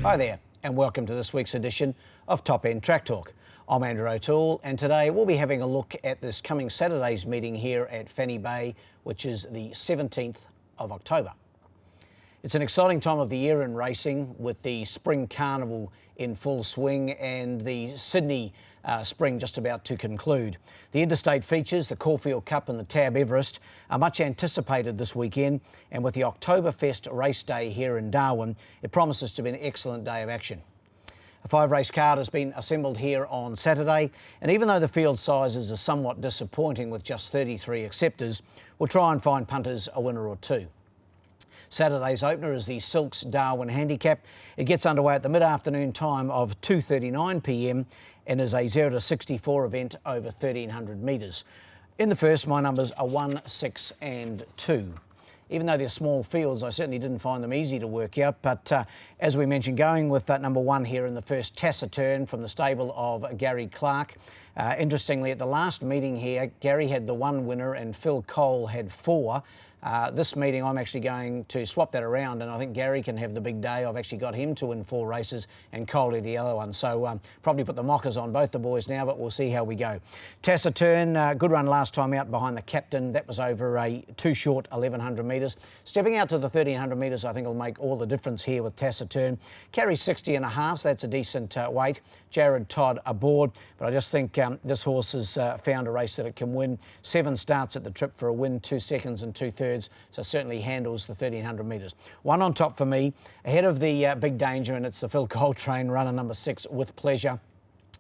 Hi there, and welcome to this week's edition of Top End Track Talk. I'm Andrew O'Toole, and today we'll be having a look at this coming Saturday's meeting here at Fanny Bay, which is the 17th of October. It's an exciting time of the year in racing, with the Spring Carnival in full swing and the Sydney Spring just about to conclude. The interstate features, the Caulfield Cup and the Tab Everest, are much anticipated this weekend, and with the Oktoberfest race day here in Darwin, it promises to be an excellent day of action. A 5-race card has been assembled here on Saturday, and even though the field sizes are somewhat disappointing with just 33 acceptors, we'll try and find punters a winner or two. Saturday's opener is the Silks Darwin Handicap. It gets underway at the mid-afternoon time of 2:39 p.m. and is a 0 to 64 event over 1,300 metres. In the first, my numbers are 1, 6 and 2. Even though they're small fields, I certainly didn't find them easy to work out, but as we mentioned, going with number 1 here in the first, Taciturn from the stable of Gary Clark. Interestingly, at the last meeting here, Gary had the 1 winner and Phil Cole had 4. This meeting, I'm actually going to swap that around, and I think Gary can have the big day. I've actually got him to win 4 races and Coley the other one. So probably put the mockers on both the boys now, but we'll see how we go. Taciturn, good run last time out behind the captain. That was over a too short 1,100 metres. Stepping out to the 1,300 metres, I think will make all the difference here with Taciturn. Carries 60 and a half, so that's a decent weight. Jared Todd aboard, but I just think this horse has found a race that it can win. 7 starts at the trip for a win, 2 seconds and 2/3. So certainly handles the 1,300 metres. 1 on top for me, ahead of the big danger, and it's the Phil Coltrane runner, number 6, With Pleasure.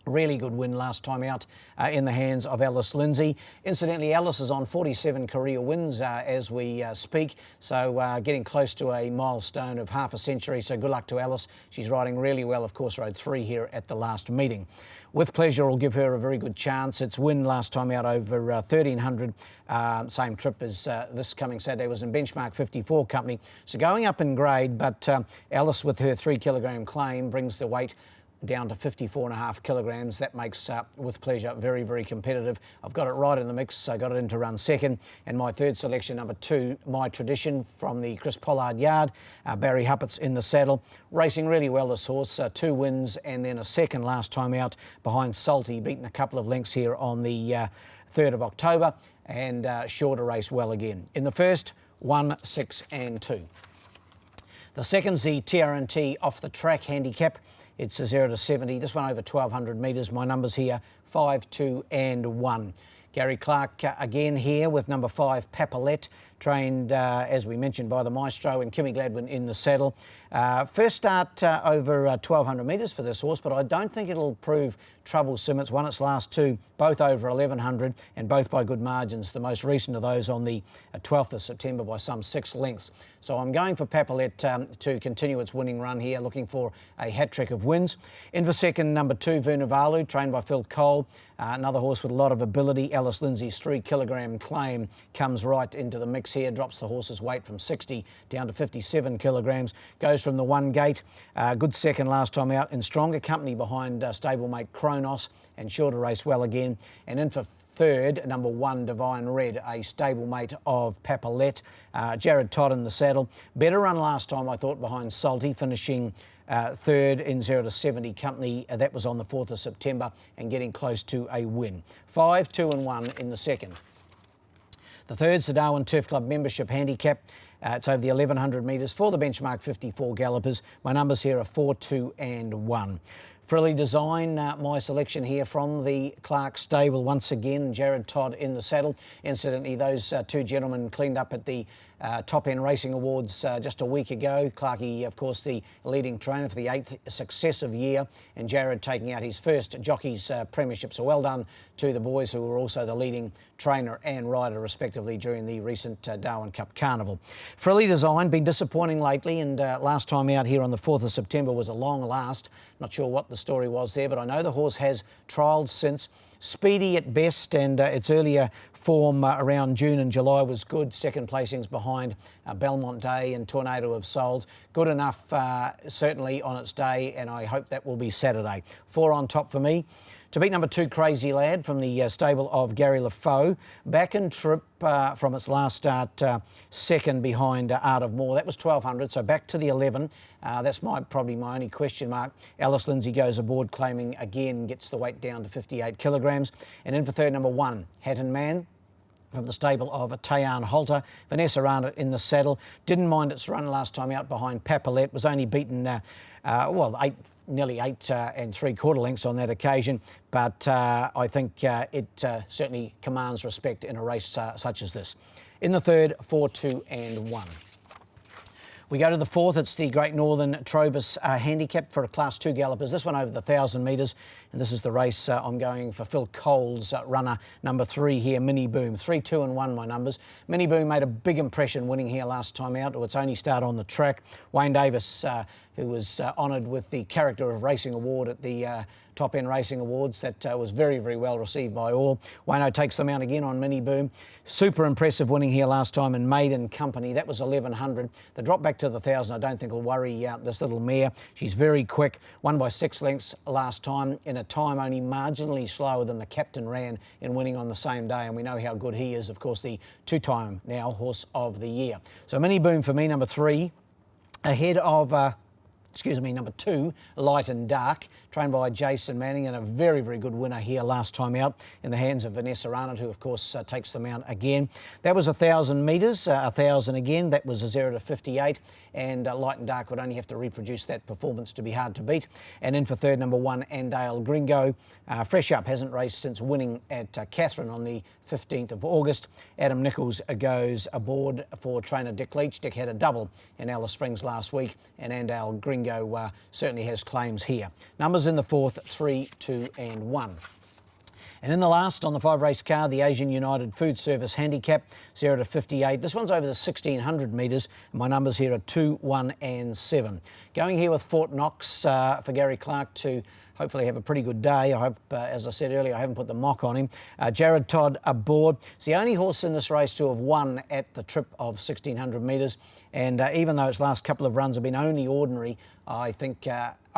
Really good win last time out in the hands of Alice Lindsay. Incidentally, Alice is on 47 career wins as we speak, so getting close to a milestone of half a century, so good luck to Alice. She's riding really well, of course, rode 3 here at the last meeting. With Pleasure will give her a very good chance. Its win last time out over 1,300, same trip as this coming Saturday, was in Benchmark 54 company. So going up in grade, but Alice with her 3 kilogram claim brings the weight down to 54.5 kilograms. That makes With Pleasure very, very competitive. I've got it right in the mix, so I got it in to run second. And my third selection, number 2, My Tradition from the Chris Pollard yard. Barry Huppert's in the saddle. Racing really well, this horse. 2 wins and then a second last time out behind Salty, beaten a couple of lengths here on the 3rd of October, and sure to race well again. In the first, 1, 6 and 2. The second's the TRNT Off the Track Handicap. It's a 0 to 70. This one over 1,200 metres. My numbers here, 5, 2 and 1. Gary Clark again here with number 5, Papalette, trained, as we mentioned, by the Maestro and Kimmy Gladwin in the saddle. First start over 1,200 metres for this horse, but I don't think it'll prove troublesome. It's won its last 2, both over 1,100 and both by good margins. The most recent of those on the 12th of September by some 6 lengths. So I'm going for Papalette to continue its winning run here, looking for a hat-trick of wins. In for second, number 2, Vernavalu, trained by Phil Cole. Another horse with a lot of ability. Alice Lindsay's 3 kilogram claim comes right into the mix here, drops the horse's weight from 60 down to 57 kilograms, goes from the 1 gate. Good second last time out, in stronger company behind stablemate Kronos, and sure to race well again. And in for third, number 1, Divine Red, a stablemate of Papalette. Jared Todd in the saddle. Better run last time, I thought, behind Salty, finishing 3rd in 0 to 70 company. That was on the 4th of September and getting close to a win. 5, 2 and 1 in the second. The third's the Darwin Turf Club membership handicap. It's over the 1,100 metres for the Benchmark 54 gallopers. My numbers here are 4, 2 and 1. Frilly Design, my selection here from the Clark stable once again. Jared Todd in the saddle. Incidentally, those 2 gentlemen cleaned up at the Top End Racing Awards just a week ago. Clarkey, of course, the leading trainer for the 8th successive year, and Jared taking out his first Jockeys Premiership. So well done to the boys, who were also the leading trainer and rider respectively during the recent Darwin Cup Carnival. Frilly Design, been disappointing lately, and last time out here on the 4th of September was a long last. Not sure what the story was there, but I know the horse has trialled since. Speedy at best, and its earlier form around June and July was good. Second placings behind Belmont Day and Tornado of Souls. Good enough certainly on its day, and I hope that will be Saturday. 4 on top for me. To beat number 2, Crazy Lad from the stable of Gary Lafoe. Back in trip from its last start, second behind Art of More. That was 1200, so back to the 11. That's probably my only question mark. Alice Lindsay goes aboard, claiming again, gets the weight down to 58 kilograms. And in for third, number 1, Hatton Man from the stable of Tayan Halter. Vanessa Arnott in the saddle. Didn't mind its run last time out behind Papalette. Was only beaten, nearly 8 3/4 lengths on that occasion. But I think it certainly commands respect in a race such as this. In the third, 4, 2 and 1. We go to the fourth. It's the Great Northern Trobus Handicap for a Class 2 gallopers. This one over the 1,000 metres. And this is the race I'm going for Phil Cole's runner, number 3 here, Mini Boom. 3, 2 and 1, my numbers. Mini Boom made a big impression winning here last time out, or its only start on the track. Wayne Davis, who was honoured with the Character of Racing Award at the Top End Racing Awards. That was very, very well received by all. Wayno takes them out again on Mini Boom. Super impressive winning here last time in Maiden Company. That was 1100. The drop back to the 1,000 I don't think will worry this little mare. She's very quick. Won by 6 lengths last time in a time only marginally slower than the captain ran in winning on the same day. And we know how good he is, of course, the 2-time now Horse of the Year. So Mini Boom for me, number 3, ahead of number 2, Light and Dark, trained by Jason Manning, and a very, very good winner here last time out in the hands of Vanessa Arnott, who of course takes them out again. That was 1,000 metres, 1,000 again. That was a 0 to 58, and Light and Dark would only have to reproduce that performance to be hard to beat. And in for third, number 1, Andale Gringo. Fresh up, hasn't raced since winning at Catherine on the 15th of August. Adam Nichols goes aboard for trainer Dick Leach. Dick had a double in Alice Springs last week, and Andale Gringo certainly has claims here. Numbers in the fourth, 3, 2 and 1. And in the last, on the 5-race card, the Asian United Food Service Handicap, 0 to 58. This one's over the 1,600 metres. My numbers here are 2, 1 and 7. Going here with Fort Knox for Gary Clark to hopefully have a pretty good day. I hope, as I said earlier, I haven't put the mock on him. Jared Todd aboard. It's the only horse in this race to have won at the trip of 1,600 metres. And even though its last couple of runs have been only ordinary, I think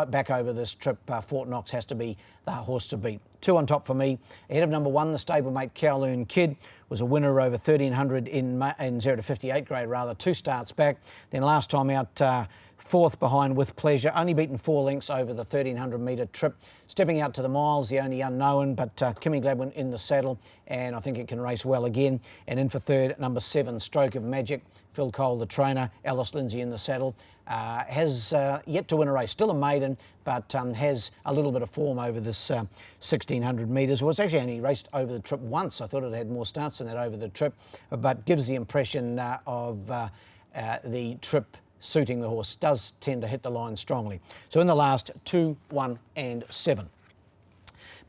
back over this trip, Fort Knox has to be the horse to beat. 2 on top for me. Ahead of number 1, the stablemate Kowloon Kid, was a winner over 1,300 in 0 to 58 grade, rather, 2 starts back. Then last time out, 4th behind With Pleasure, only beaten 4 lengths over the 1,300 metre trip. Stepping out to the miles, the only unknown, but Kimmy Gladwin in the saddle, and I think it can race well again. And in for third, number 7, Stroke of Magic. Phil Cole, the trainer, Alice Lindsay in the saddle. Has yet to win a race, still a maiden, but has a little bit of form over this 1,600 metres. Well, it's actually only raced over the trip once. I thought it had more starts than that over the trip, but gives the impression of the trip suiting the horse. Does tend to hit the line strongly. So in the last, 2, 1 and 7.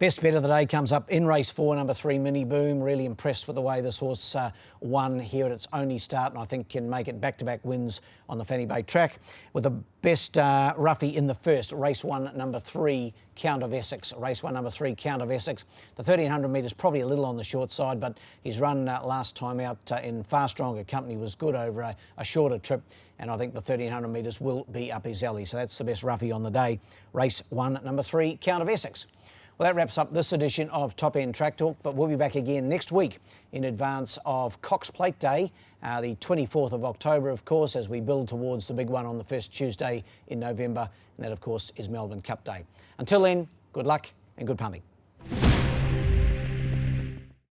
Best bet of the day comes up in race 4, number 3, Mini Boom. Really impressed with the way this horse won here at its only start, and I think can make it back-to-back wins on the Fanny Bay track. With the best roughie in the first, race 1, number 3, Count of Essex. Race 1, number 3, Count of Essex. The 1,300 metres probably a little on the short side, but his run last time out in far stronger company was good over a shorter trip, and I think the 1,300 metres will be up his alley. So that's the best roughie on the day. Race 1, number 3, Count of Essex. Well, that wraps up this edition of Top End Track Talk, but we'll be back again next week in advance of Cox Plate Day, the 24th of October, of course, as we build towards the big one on the first Tuesday in November, and that, of course, is Melbourne Cup Day. Until then, good luck and good punting.